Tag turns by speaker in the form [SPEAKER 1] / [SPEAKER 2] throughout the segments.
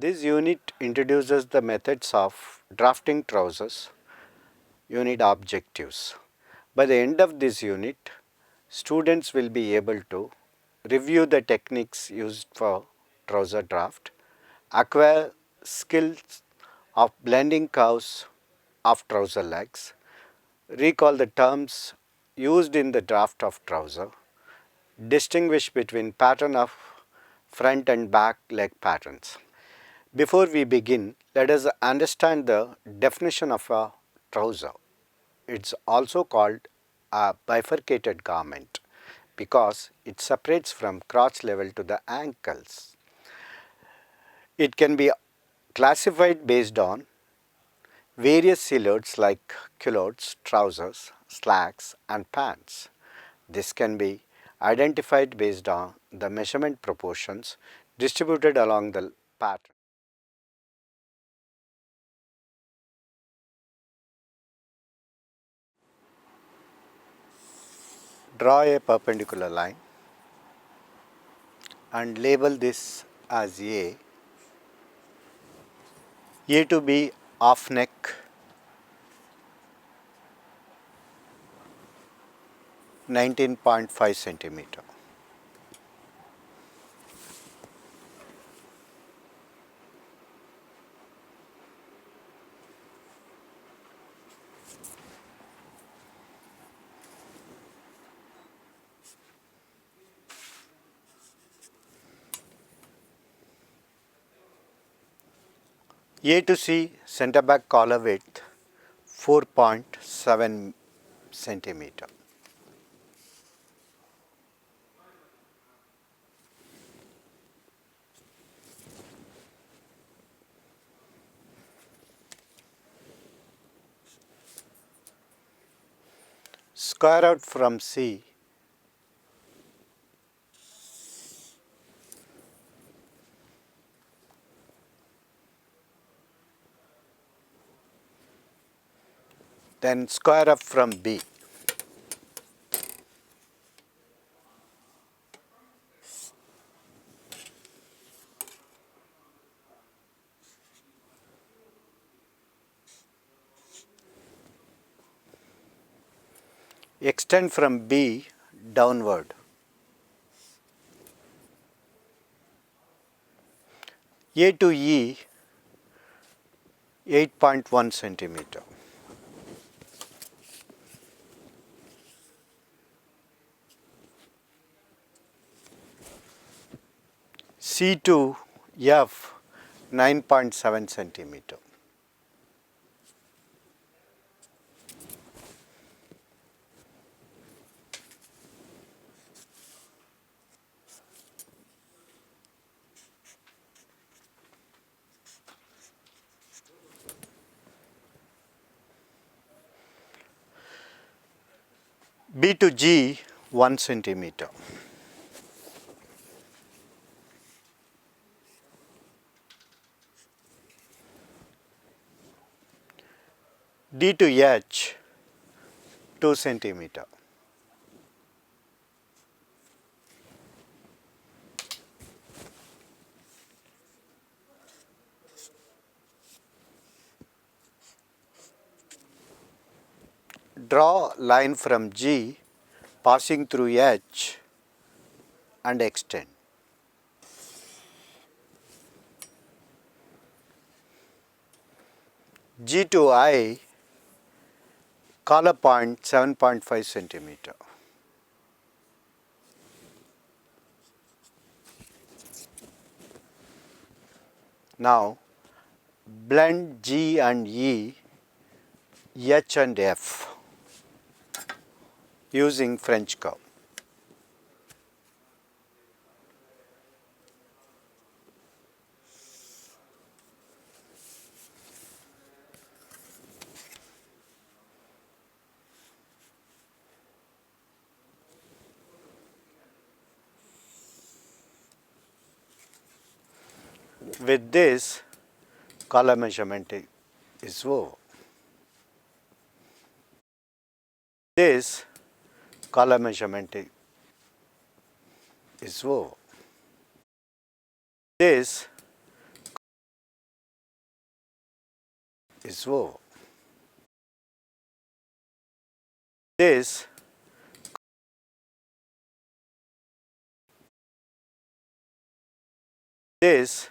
[SPEAKER 1] This unit introduces the methods of drafting trousers, unit objectives. By the end of this unit, students will be able to review the techniques used for trouser draft, acquire skills of blending curves of trouser legs, recall the terms used in the draft of trouser, distinguish between pattern of front and back leg patterns. Before we begin, let us understand the definition of a trouser. It's also called a bifurcated garment because it separates from crotch level to the ankles. It can be classified based on various silhouettes like culottes, trousers, slacks and pants. This can be identified based on the measurement proportions distributed along the pattern. Draw a perpendicular line and label this as A. A to be off neck, 19.5 centimeter. A to C center back collar width 4.7 centimeter. Square out from C then square up from B. Extend from B downward. A to E 8.1 centimeter. C to F 9.7 centimeter. B to G 1 centimeter. D to H 2 centimeter. Draw line from G passing through H and extend. G to I collar point 7.5 centimeter. Now blend G and E, H and F using French curve. With this, collar measurement is over. This collar measurement is over. This is over. This this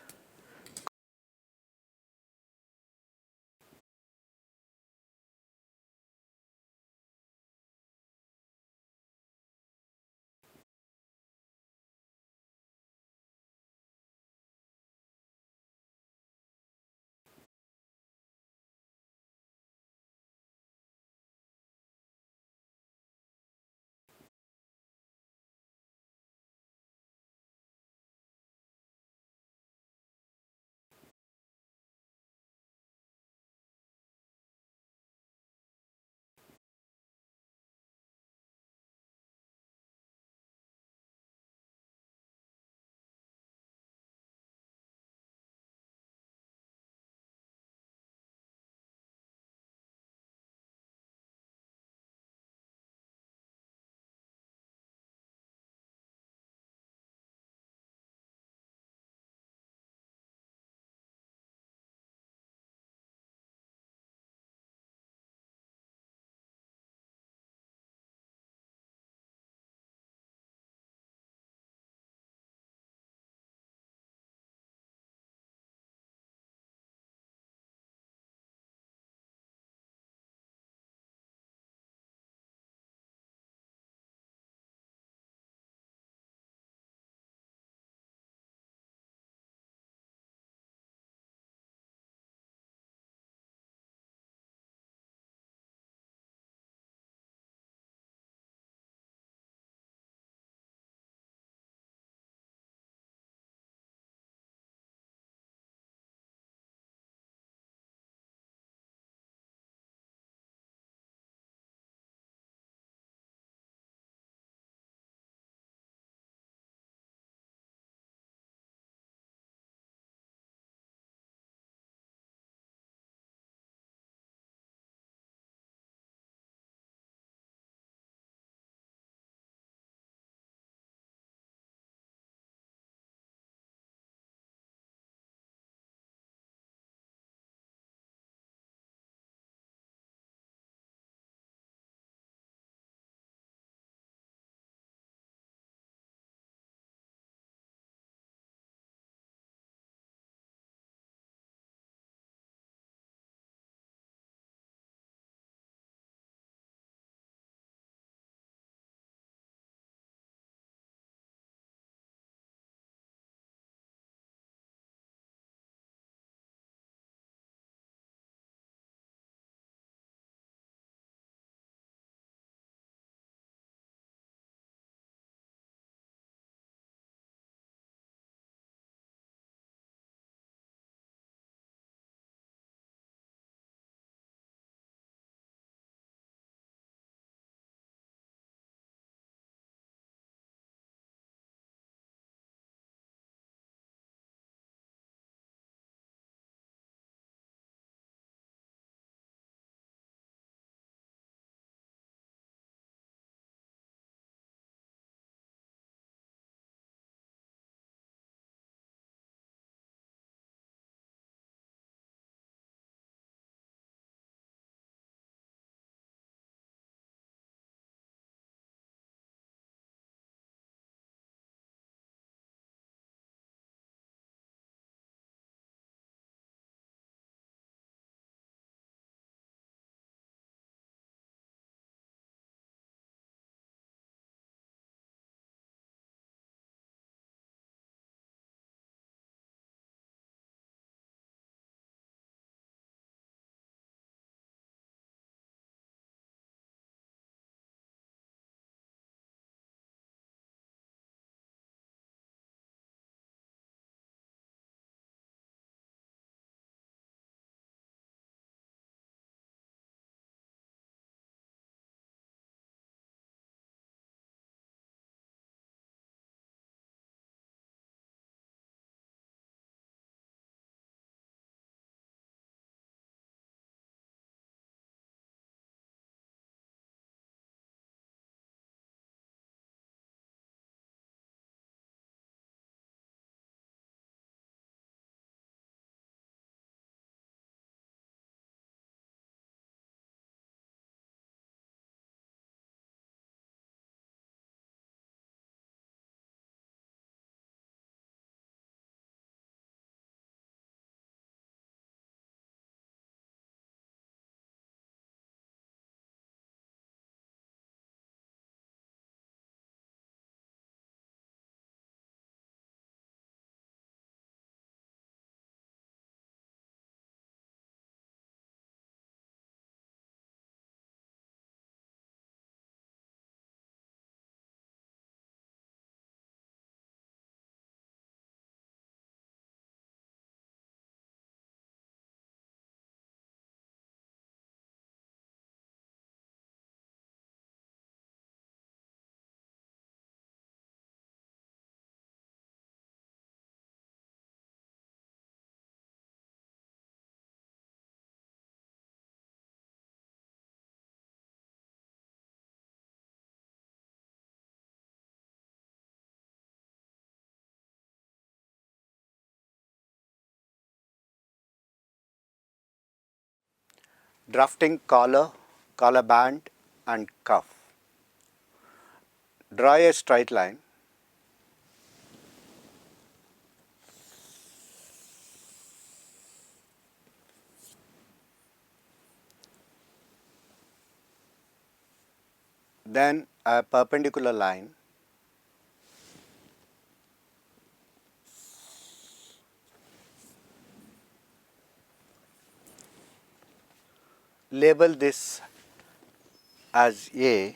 [SPEAKER 1] Drafting collar, collar band and cuff. Draw a straight line. Then a perpendicular line. Label this as A.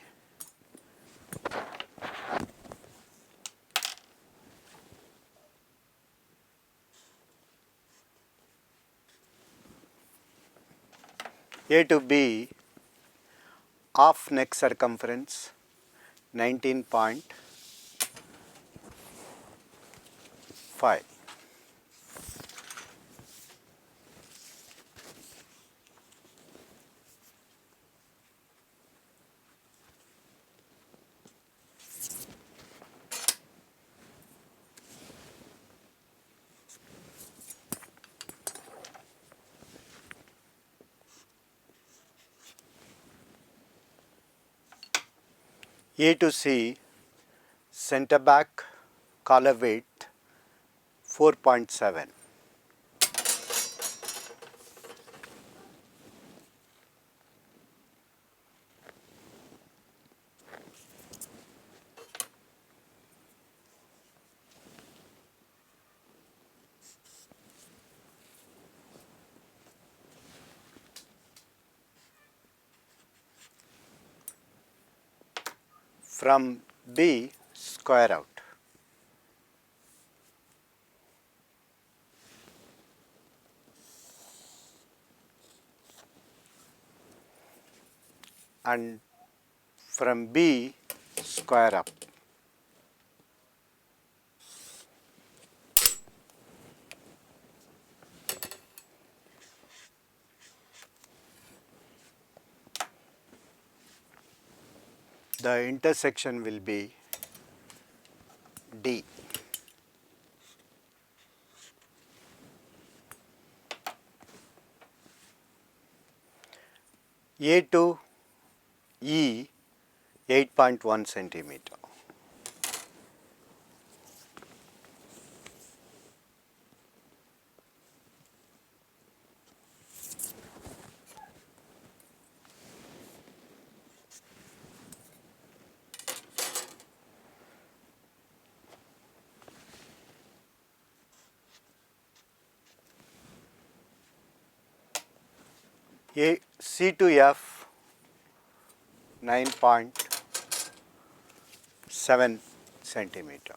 [SPEAKER 1] A to B, half neck circumference 19.5. A to C, center back collar width 4.7. From B, square out. And from B, square up. The intersection will be D. A to E, 8.1 centimeter. C to F, 9.7 centimeter.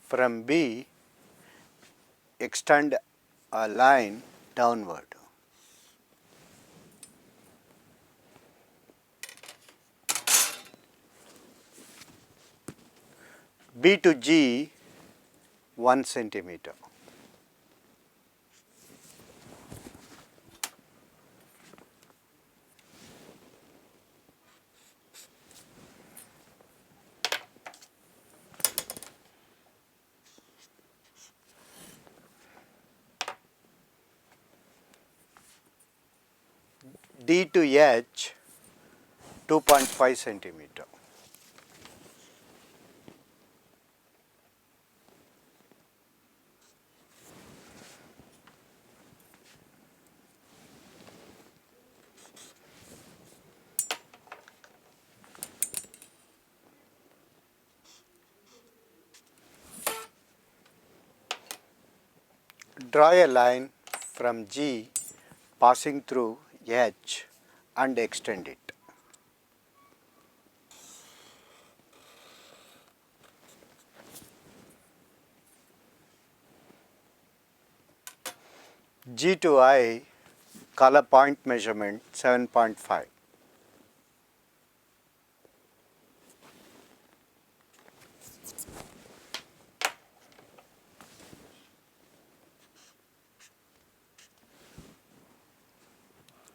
[SPEAKER 1] From B, extend a line downward. B to G, 1 centimeter. D to H, 2.5 centimeter. Draw a line from G passing through H and extend it. G to I, collar point measurement 7.5.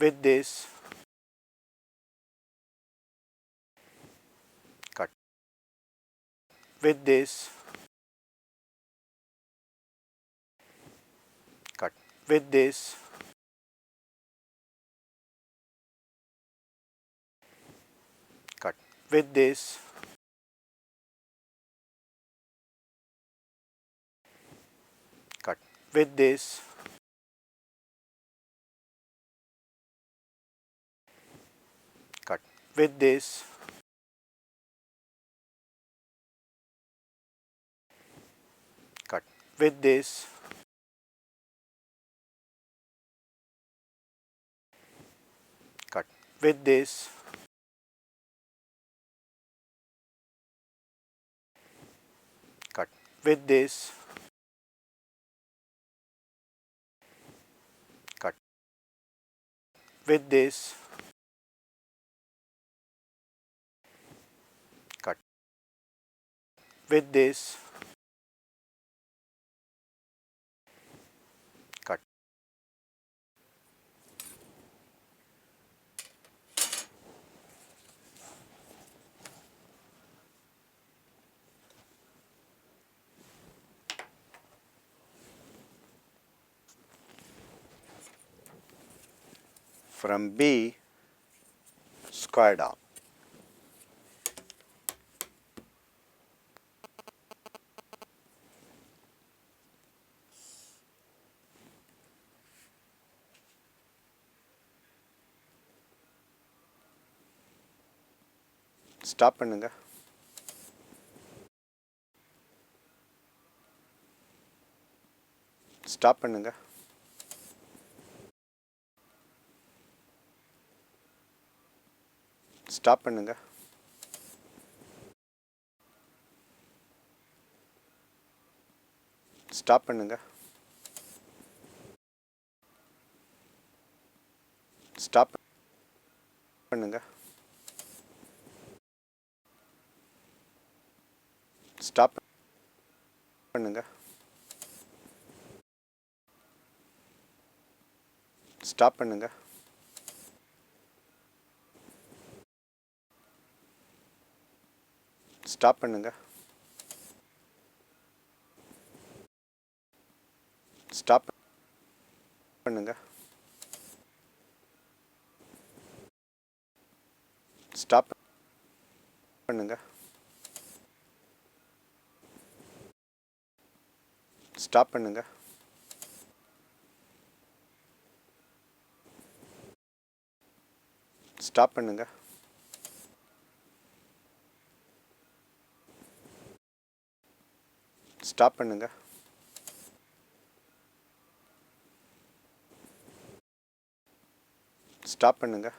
[SPEAKER 1] with this, cut, with this, cut, with this, cut, with this, cut, with this, cut, with this, cut, with this, cut, with this, cut, with this, cut, with this, cut, with this, cut. From B, square down. Stop பண்ணுங்க. Stop பண்ணுங்க. Stop பண்ணுங்க. Stop பண்ணுங்க. Stop பண்ணுங்க. Stop பண்ணுங்க. Stop பண்ணுங்க. Stop பண்ணுங்க. Stop பண்ணுங்க. Stop பண்ணுங்க. ஸ்டாப் பண்ணுங்க. ஸ்டாப் பண்ணுங்க. ஸ்டாப் பண்ணுங்க. ஸ்டாப் பண்ணுங்க.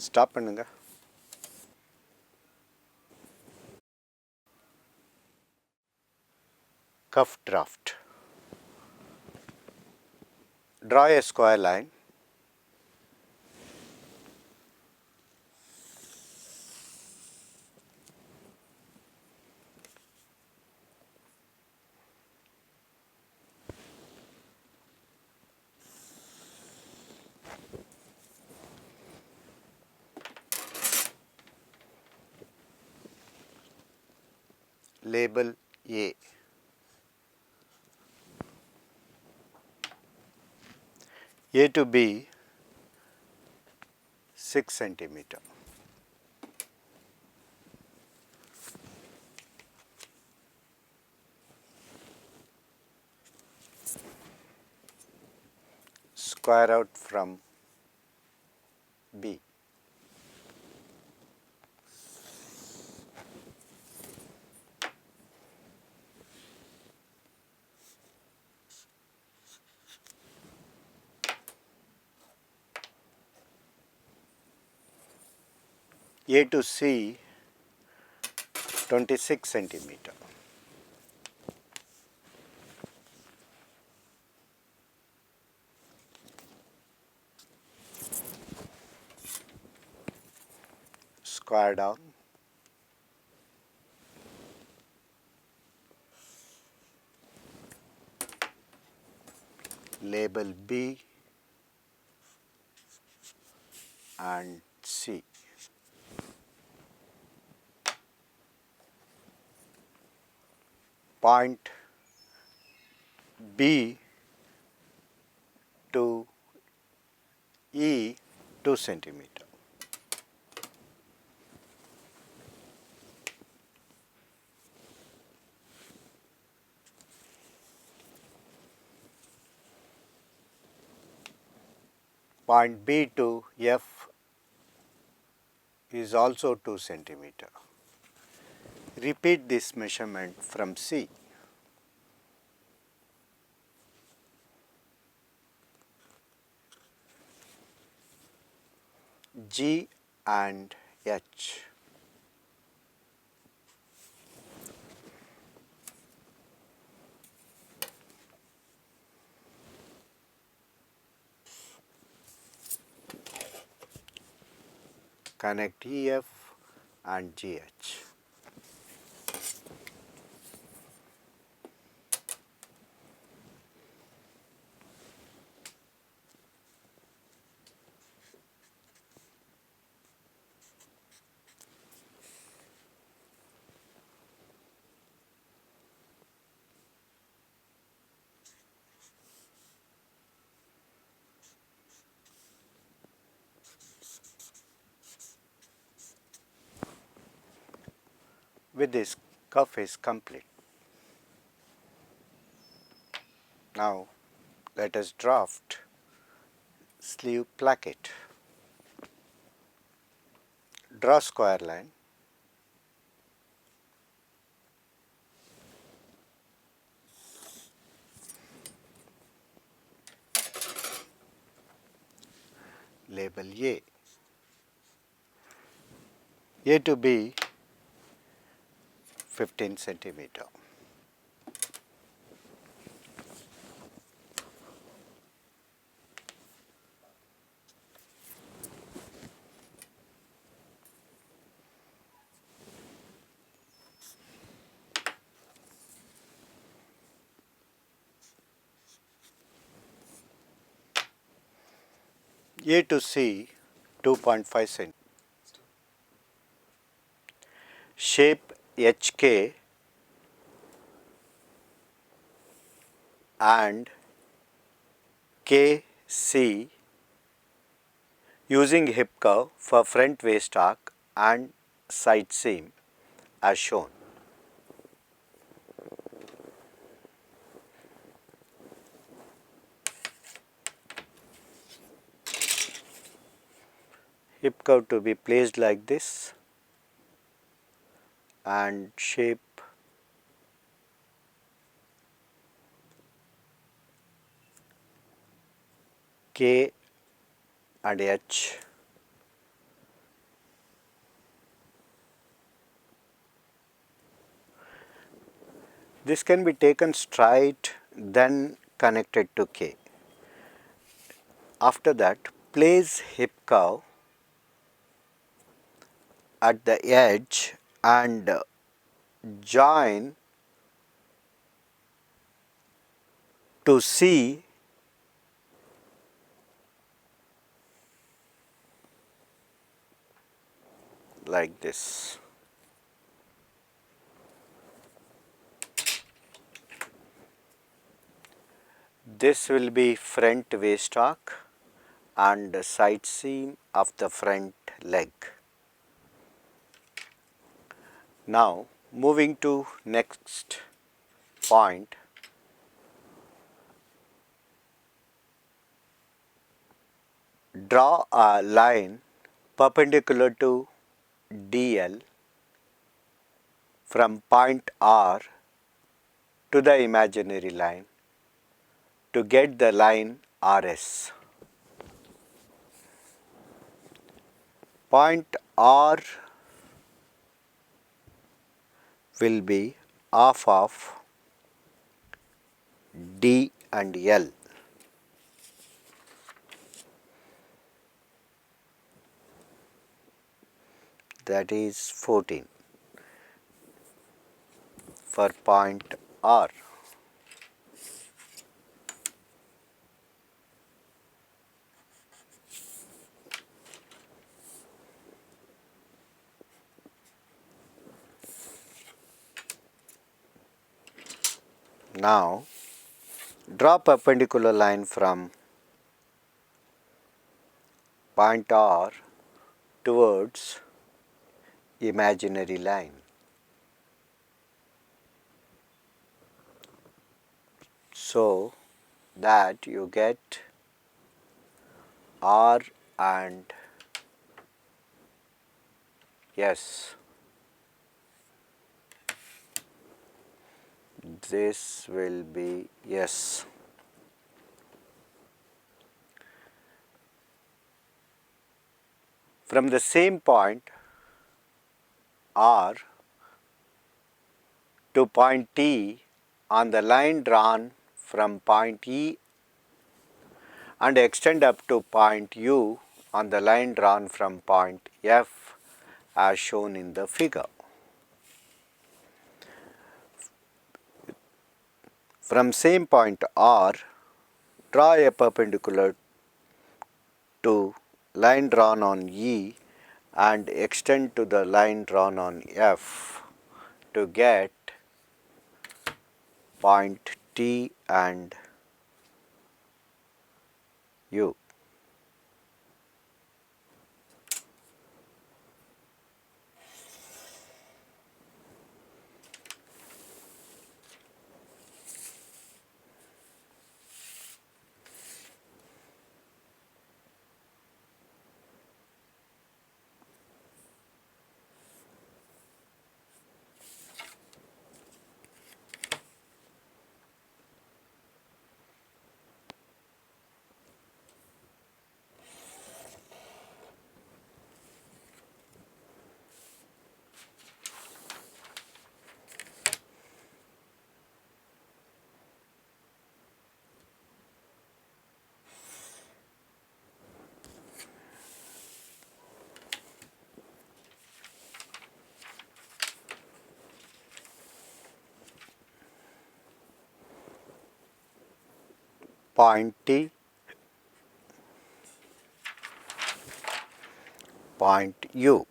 [SPEAKER 1] ஸ்டாப் பண்ணுங்க. Cuff draft. Draw a square line. Label A. A to B 6 centimeter. Square out from B. A to C 26 centimeter. Square down. label B and C. Point B to E 2 centimeter. Point B to F is also 2 centimeter. Repeat this measurement from C. G and H. Connect EF and GH. With this, cuff is complete. Now let us draft sleeve placket. Draw square line. Label A. A to B 15 centimeter. A to C 2.5 cm. Shape HK and KC using hip curve for front waist arc and side seam as shown. Hip curve to be placed like this and shape K and H. This can be taken straight then connected to K. After that, place hip curve at the edge and join to C like this. This will be front waist arc and side seam of the front leg. Now moving to next point. Draw a line perpendicular to DL from point R to the imaginary line to get the line RS. Point R will be half of D and L. That is 14 for point R. Now draw perpendicular line from point R towards imaginary line. So that you get R and S. This will be S. From the same point R to point T on the line drawn from point E and extend up to point U on the line drawn from point F as shown in the figure. From same point R, draw a perpendicular to line drawn on E and extend to the line drawn on F to get point T and U. Point T, point U.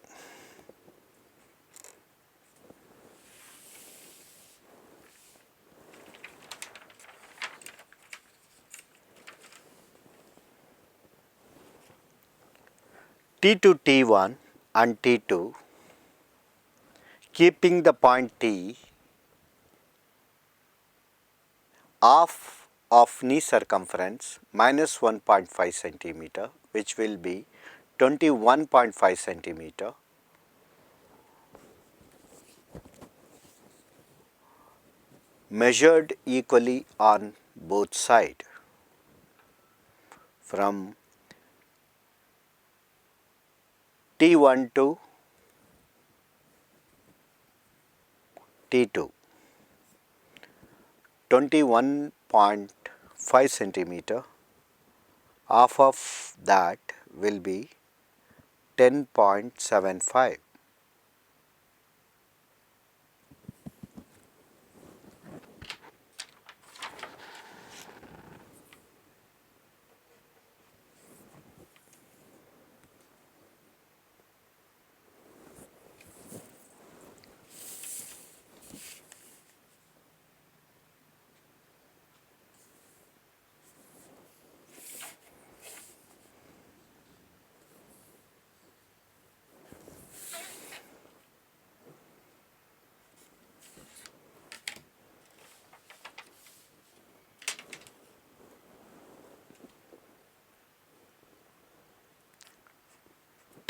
[SPEAKER 1] T2, T1 and T2, keeping the point T half of knee circumference minus 1.5 centimeter, which will be 21.5 centimeter, measured equally on both sides. From T1 to T2, 21.5 centimeter, half of that will be 10.75.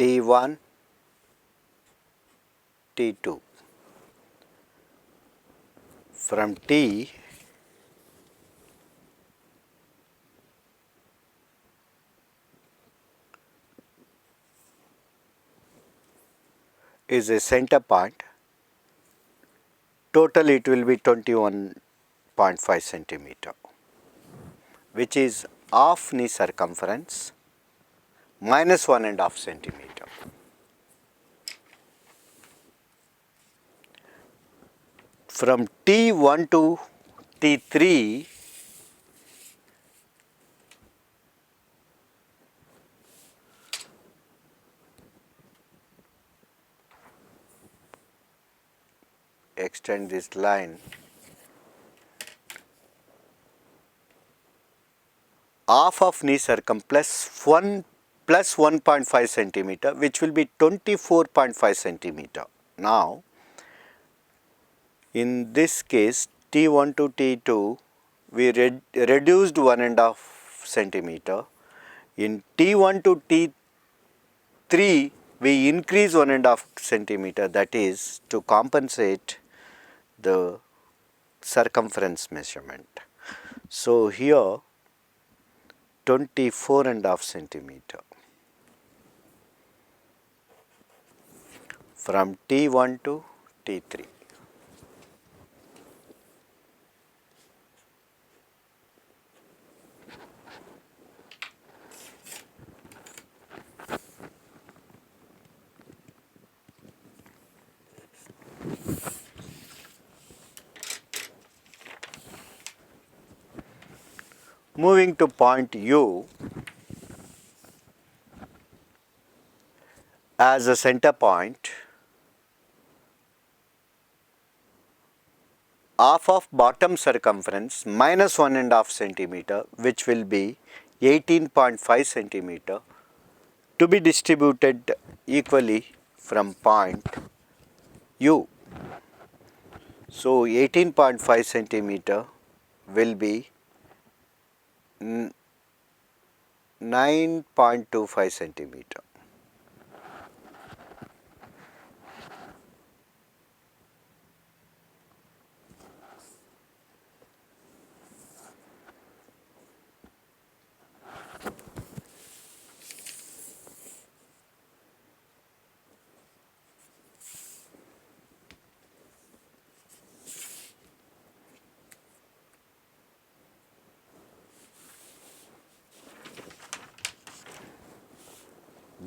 [SPEAKER 1] T1, T2. From T, is a center point. Total it will be 21.5 centimeter, which is half knee circumference minus 1.5 centimeter. From T1 to T3, extend this line half of knee circumference plus 1.5 centimeter, which will be 24.5 centimeter. Now, in this case, T1 to T2, we reduced 1.5 centimeter. In T1 to T3, we increase 1.5 centimeter, that is to compensate the circumference measurement. So here 24.5 centimeter from T1 to T3. Moving to point U as a center point, half of bottom circumference minus 1.5 centimeter, which will be 18.5 centimeter, to be distributed equally from point U. So 18.5 centimeter will be 9.25 centimeter.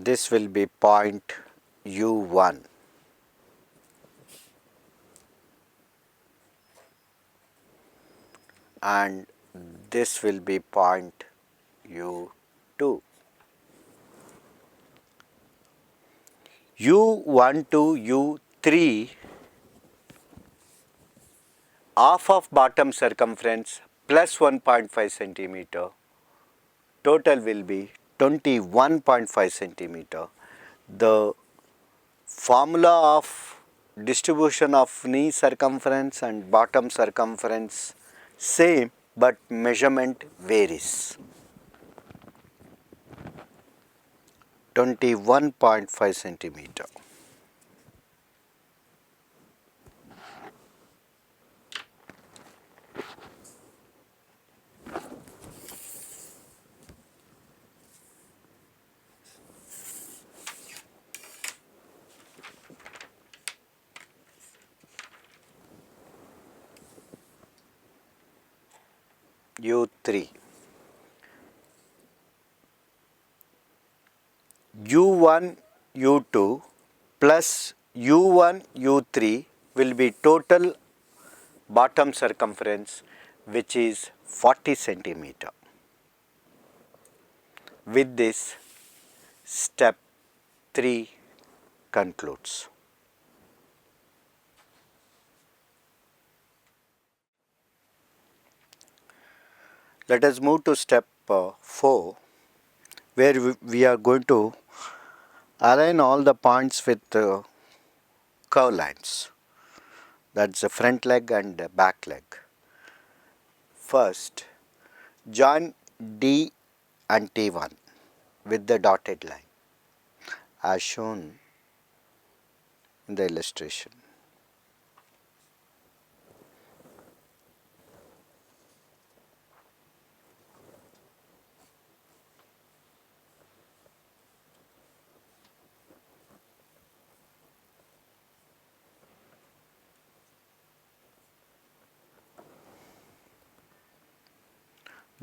[SPEAKER 1] This will be point U1. And this will be point U2. U1 to U3, half of bottom circumference plus 1.5 centimeter, total will be 21.5 centimeter. The formula of distribution of knee circumference and bottom circumference same, but measurement varies. 21.5 centimeter. U3. U1, U2 plus U1, U3 will be total bottom circumference, which is 40 centimeter. With this, step 3 concludes. Let us move to step 4, where we are going to align all the points with curve lines. That's the front leg and the back leg. First, join D and T1 with the dotted line as shown in the illustration.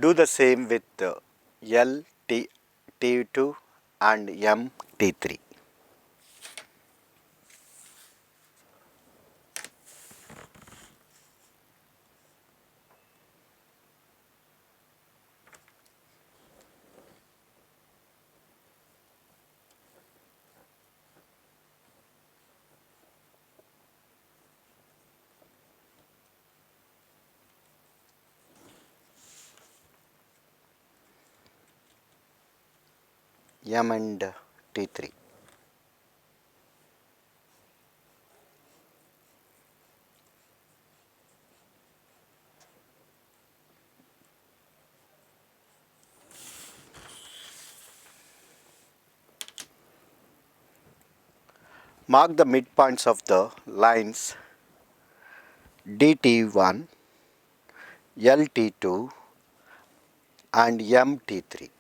[SPEAKER 1] Do the same with L, T2 and M, T3. M and T3. Mark the midpoints of the lines DT1, LT2 and MT3.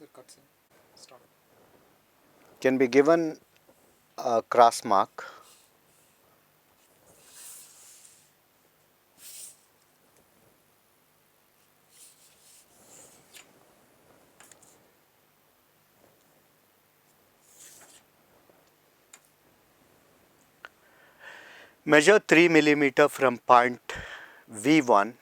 [SPEAKER 2] Sir, cutscene. Start.
[SPEAKER 1] Can be given a cross mark. Measure 3 millimeter from point V1.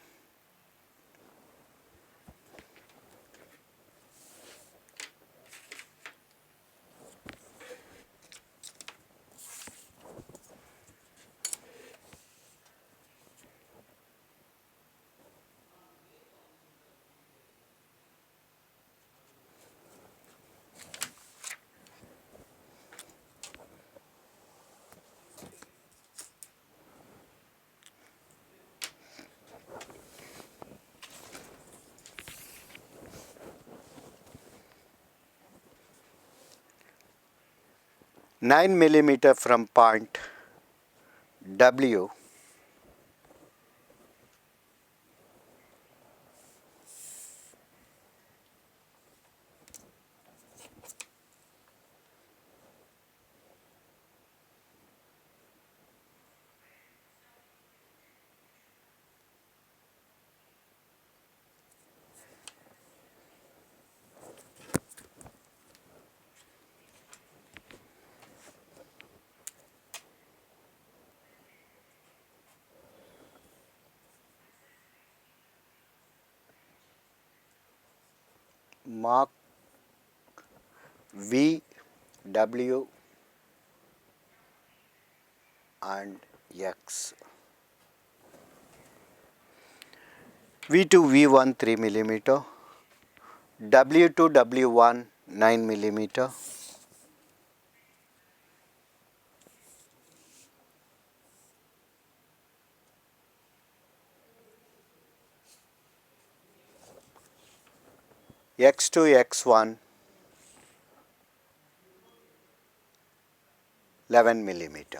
[SPEAKER 1] Nine millimeter from point W. Mark V, W and X. V2, V1 3 millimeter. W2, W1 9 millimeter. X2, X1 11 millimeter.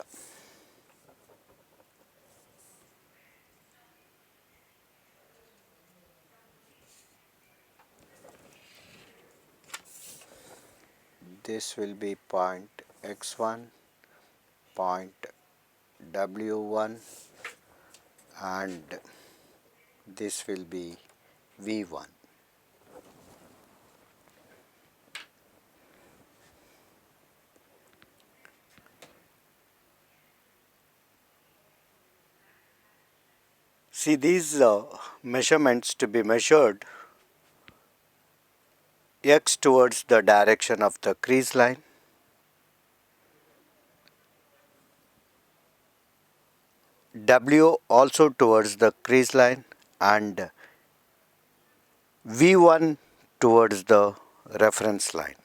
[SPEAKER 1] This will be point X1, point W1 and this will be V1. See these measurements to be measured X towards the direction of the crease line, W also towards the crease line and V1 towards the reference line.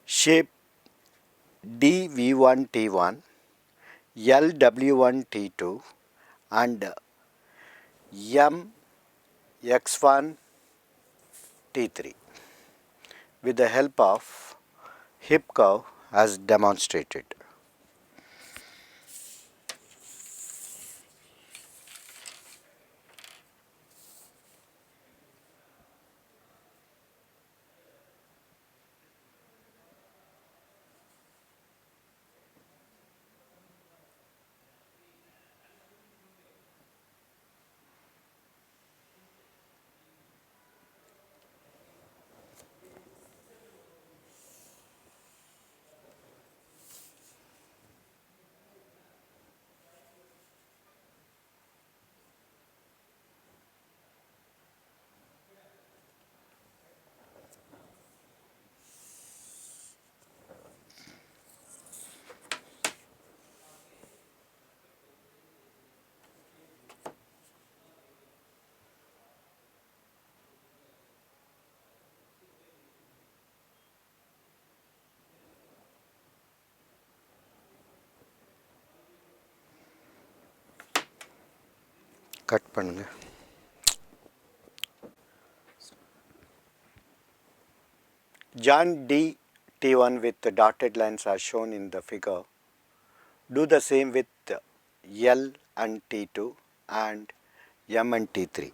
[SPEAKER 1] Shape DV1T1, LW1T2 and MX1T3 with the help of hip curve as demonstrated. Cut பண்ணுங்க. Join D T1 with the dotted lines as shown in the figure. Do the same with L and T2 and M and T3.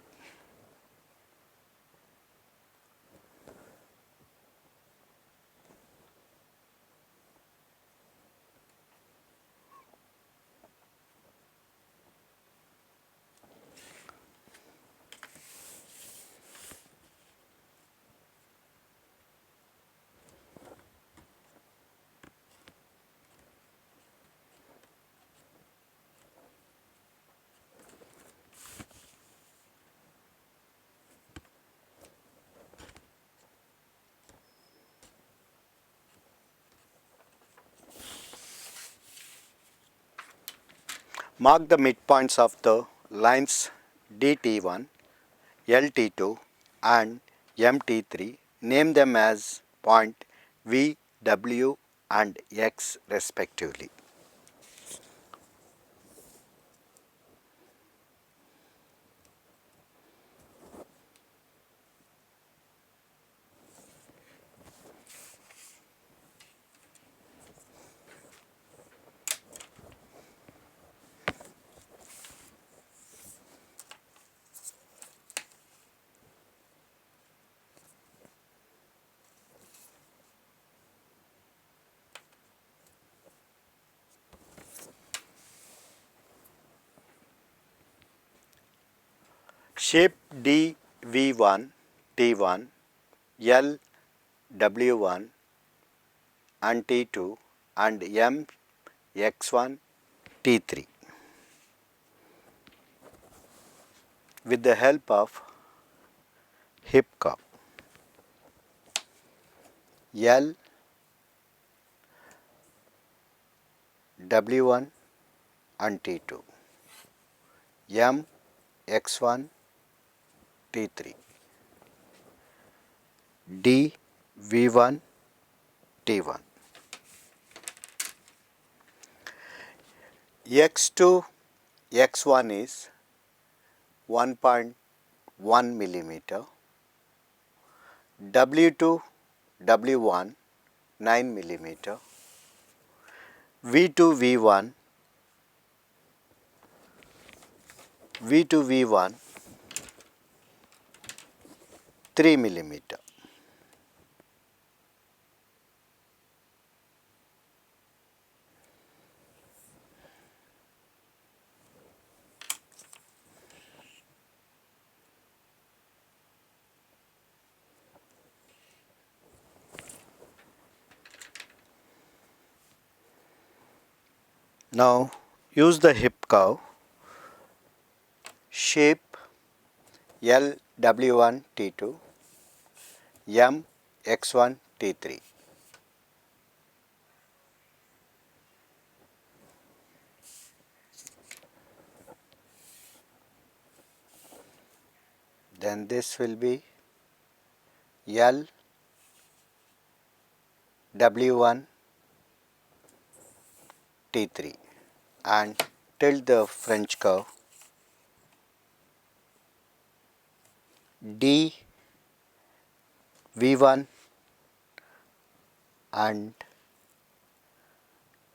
[SPEAKER 1] Mark the midpoints of the lines DT1, LT2 and MT3. Name them as point V, W and X respectively. Shape D V1 T1, L W1 and T2 and M X1 T3 with the help of hip curve. L W1 and T2, M X1 T3, D V1 T1. X2 X1 is 1.1 millimeter, W2 W1 9 millimeter, V2 V1 3 millimeter. Now use the hip curve, shape L W1 T2, M X1 T3. Then this will be L W1 T3 and tilt the French curve D V1 and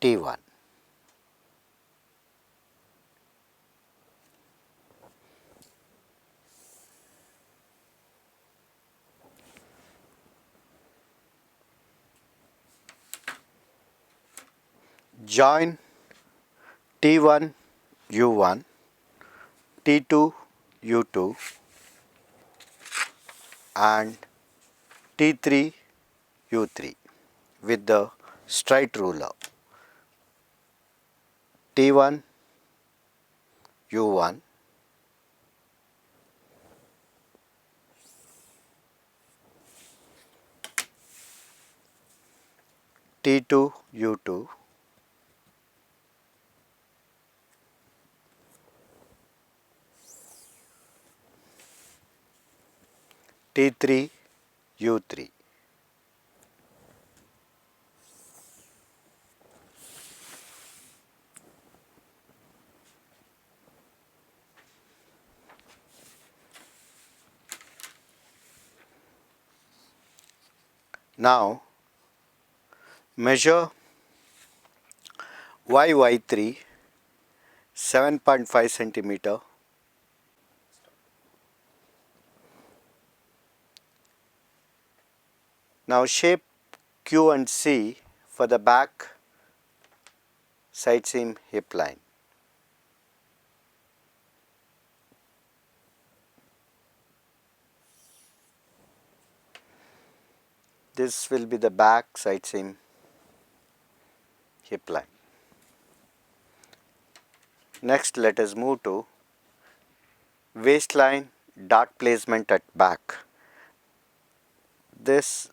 [SPEAKER 1] T1. Join T1 U1, T2 U2 and T3 U3 with the straight ruler. T1 U1, T2 U2, T3 U3. Now measure y3 7.5 centimeter. Now shape Q and C for the back side seam hip line. This will be the back side seam hip line. Next, let us move to waistline dart placement at back. This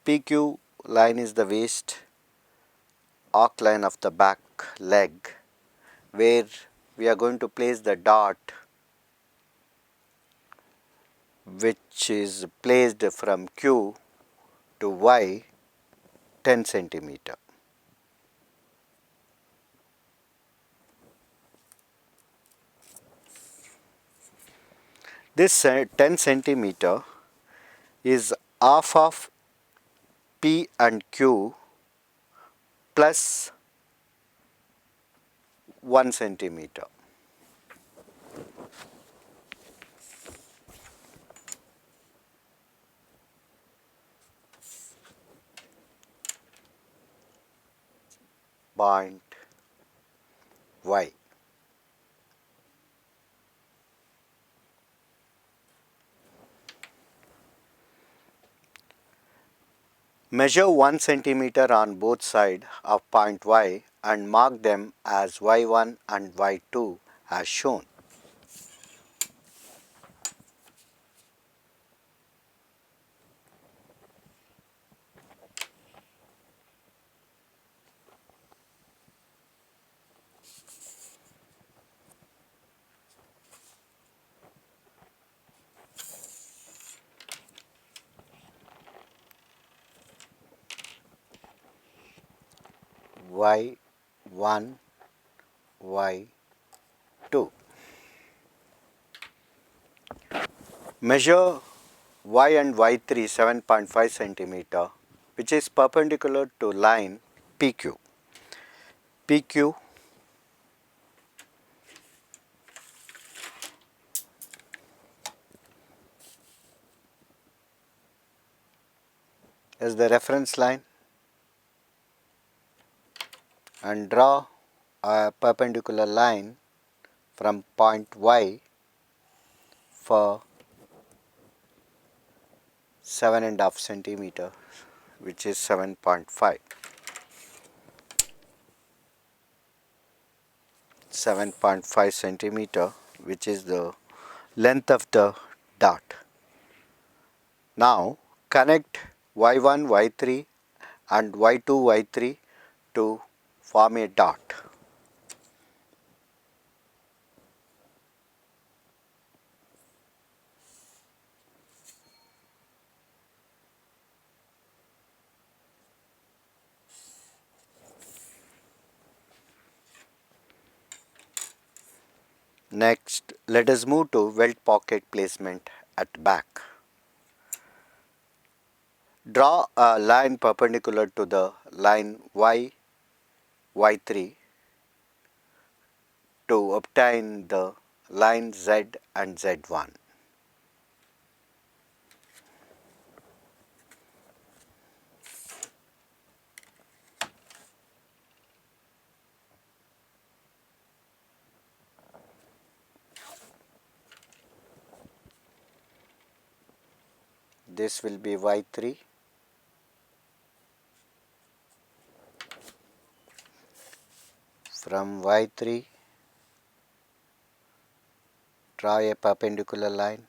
[SPEAKER 1] PQ line is the waist arc line of the back leg, where we are going to place the dart, which is placed from Q to Y 10 centimeter. This 10 centimeter is half of P and Q plus 1 centimeter. Point Y. Measure 1 centimeter on both sides of point Y and mark them as Y1 and Y2 as shown. Y1, Y2. Measure Y and Y3 7.5 centimeter, which is perpendicular to line PQ. PQ is the reference line, and draw a perpendicular line from point Y for 7.5 centimeter, which is 7.5. 7.5 centimeter, which is the length of the dart. Now connect Y1, Y3 and Y2, Y3 to form a dart. Next, let us move to welt pocket placement at back. Draw a line perpendicular to the line Y, Y3 to obtain the line Z and Z1. This will be Y3. From Y3, draw a perpendicular line.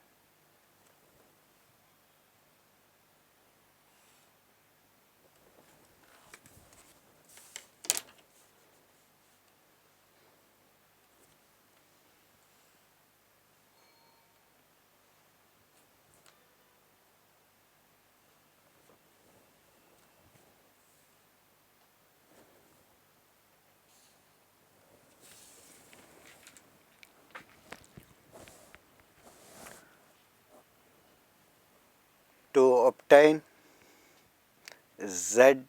[SPEAKER 1] To obtain Z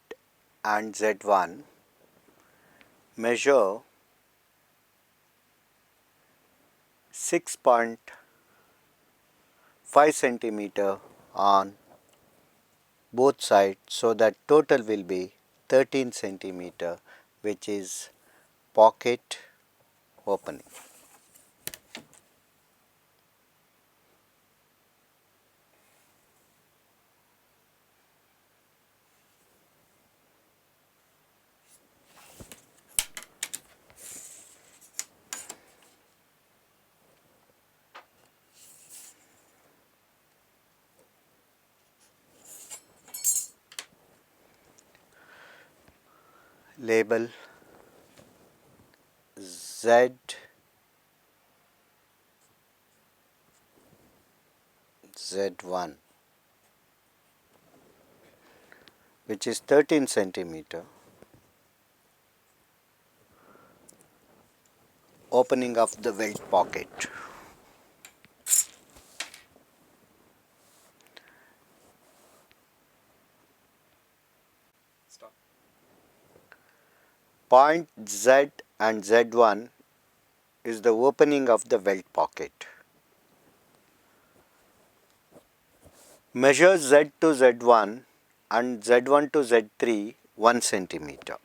[SPEAKER 1] and Z1 measure 6.5 centimeter on both sides, so that total will be 13 centimeter, which is pocket opening. Label Z, Z1, which is 13 centimeter, opening of the welt pocket.
[SPEAKER 2] Stop.
[SPEAKER 1] Point Z and Z1 is the opening of the welt pocket. Measure Z to Z1 and Z1 to Z3 1 centimeter.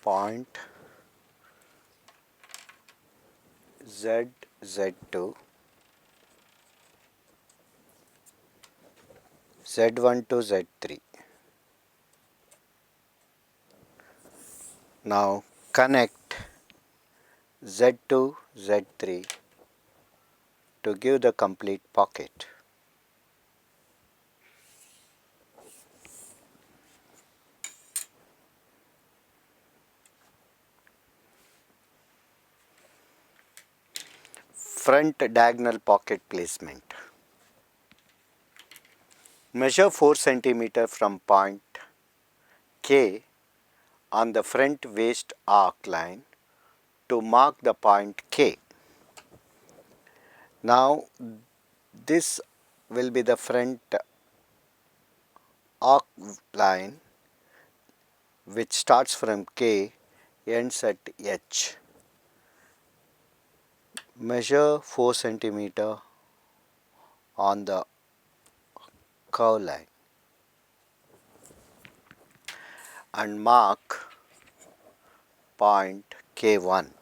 [SPEAKER 1] Point Z, Z2, Z1 to Z3. Now connect Z to Z3 to give the complete pocket. Front diagonal pocket placement. Measure 4 centimeter from point K on the front waist arc line to mark the point K. Now this will be the front arc line which starts from K, ends at H. Measure 4 centimeter on the curve line and mark point K1.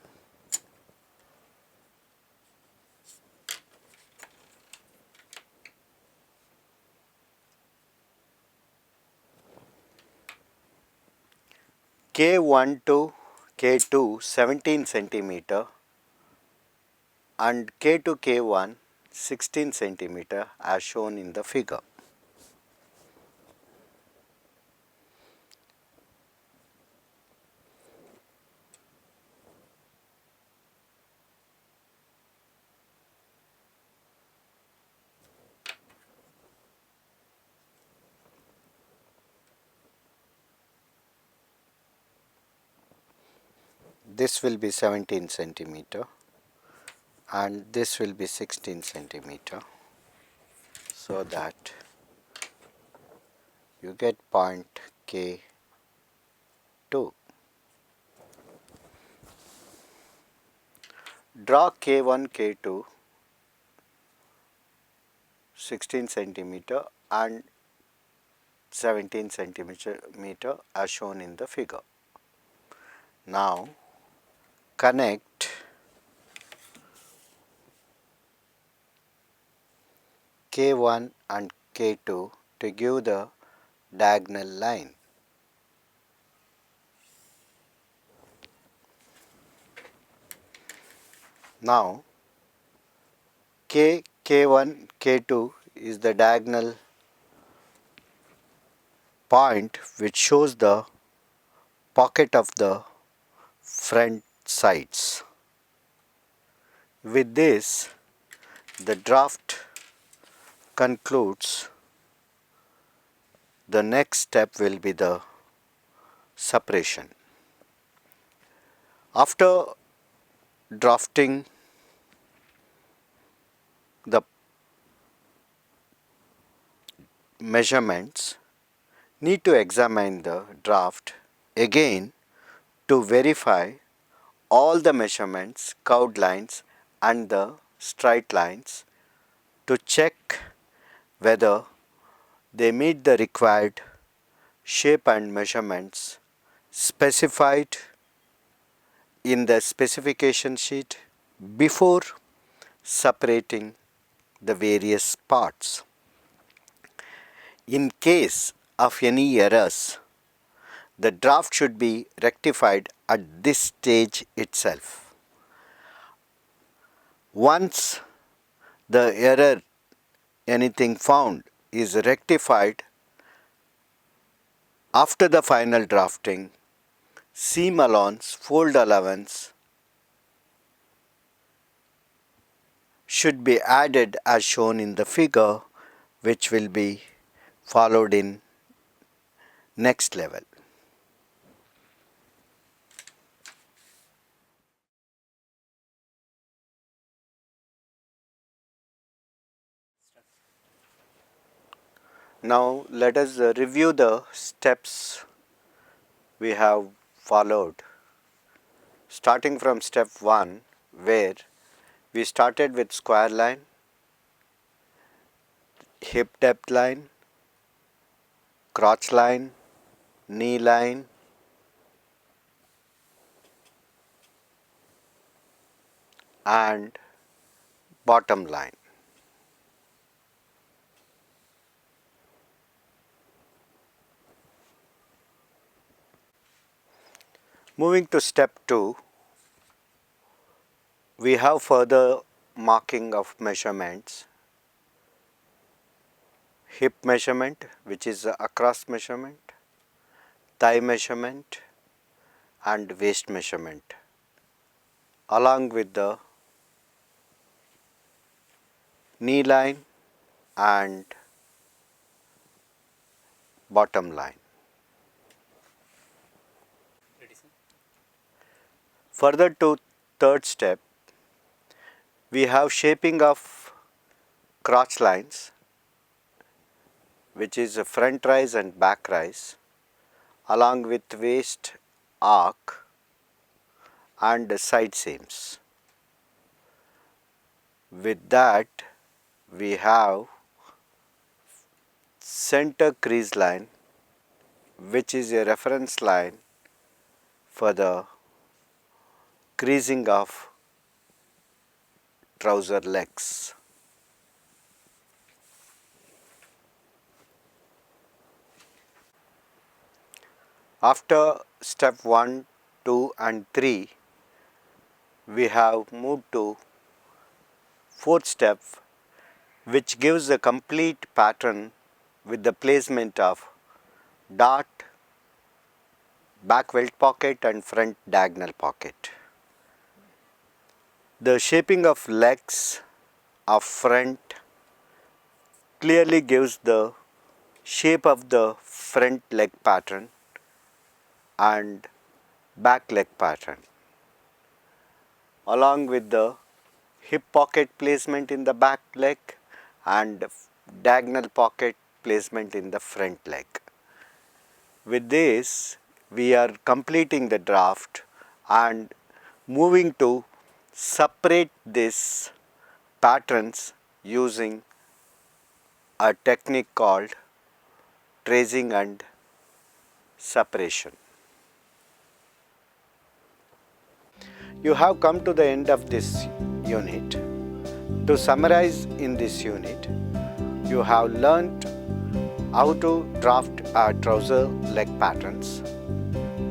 [SPEAKER 1] K1 to K2 17 centimeter and K to K1 16 centimeter as shown in the figure. This will be 17 centimeter and this will be 16 centimeter, so that you get point K2. Draw K1, K2 16 centimeter and 17 centimeter as shown in the figure. Now connect K1 and K2 to give the diagonal line. Now K1, K2 is the diagonal point which shows the pocket of the front sides. With this, the draft concludes. The next step will be the separation. After drafting the measurements, need to examine the draft again to verify all the measurements, curved lines and the straight lines, to check whether they meet the required shape and measurements specified in the specification sheet before separating the various parts. In case of any errors, the draft should be rectified at this stage itself. Once the error, anything found, is rectified after the final drafting, seam allowance, fold allowance should be added as shown in the figure, which will be followed in next level. Now let us review the steps we have followed, starting from step 1, where we started with square line, hip depth line, crotch line, knee line, and bottom line. Moving to step 2, we have further marking of measurements. Hip measurement, which is across measurement, thigh measurement and waist measurement, along with the knee line and bottom line.
[SPEAKER 2] Ready, sir?
[SPEAKER 1] Further to third step, we have shaping of crotch lines, which is a front rise and back rise, along with waist arc and side seams. With that, we have center crease line, which is a reference line for the creasing of trouser legs. After step 1, 2 and 3, we have moved to fourth step, which gives a complete pattern with the placement of dart, back welt pocket and front diagonal pocket. The shaping of legs of front clearly gives the shape of the front leg pattern and back leg pattern, along with the hip pocket placement in the back leg and diagonal pocket placement in the front leg. With this, we are completing the draft and moving to separate these patterns using a technique called tracing and separation. You have come to the end of this unit. To summarize in this unit, you have learnt how to draft trouser leg patterns,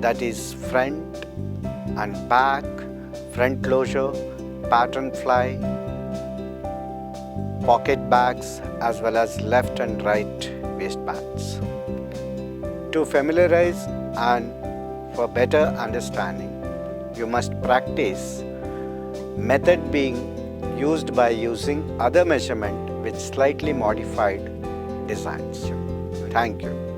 [SPEAKER 1] that is front and back, front closure, pattern fly, pocket bags, as well as left and right waistbands. To familiarize and for better understanding, you must practice method being used by using other measurement with slightly modified designs. Thank you.